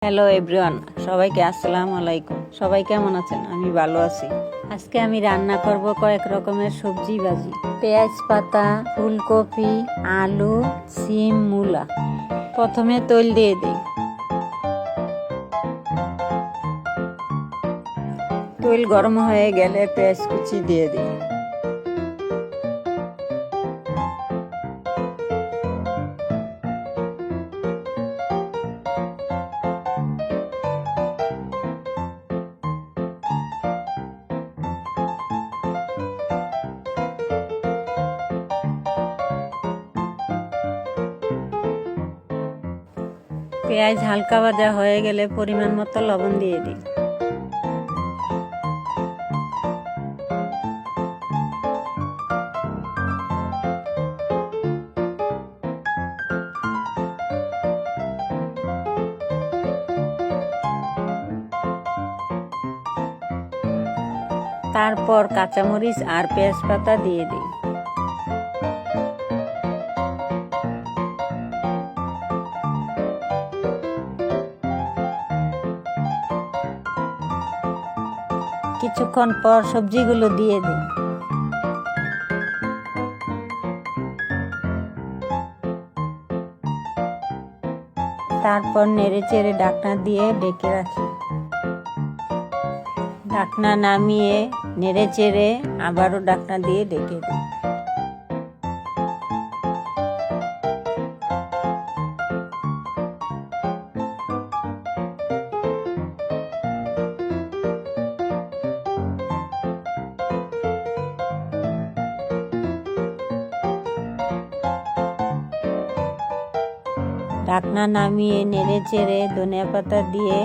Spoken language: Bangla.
হ্যালো এভরিওয়ান, সবাইকে আসসালামু আলাইকুম। সবাই কেমন আছেন? আমি ভালো আছি। আজকে আমি রান্না করব কয়েক রকমের সবজি ভাজি। পেঁয়াজ পাতা, ফুলকপি, আলু, সিম, মূলা। প্রথমে তেল দিয়ে দিই। তেল গরম হয়ে গেলে পেঁয়াজ কুচি দিয়ে দিই। পেঁয়াজ হালকা ভাজা হয়ে গেলে পরিমাণ মতো লবণ দিয়ে দিই। তারপর কাঁচামরিচ আর পেঁয়াজ পাতা দিয়ে দিই। কিছুক্ষণ পর সবজিগুলো দিয়ে দিই। তারপর নেড়ে চেড়ে ঢাকনা দিয়ে ঢেকে রাখি। ঢাকনা নামিয়ে নেড়ে চেড়ে আবারও ঢাকনা দিয়ে ঢেকে দিই। ঢাকনা নামিয়ে নেড়ে চেড়ে ধনিয়া পাতা দিয়ে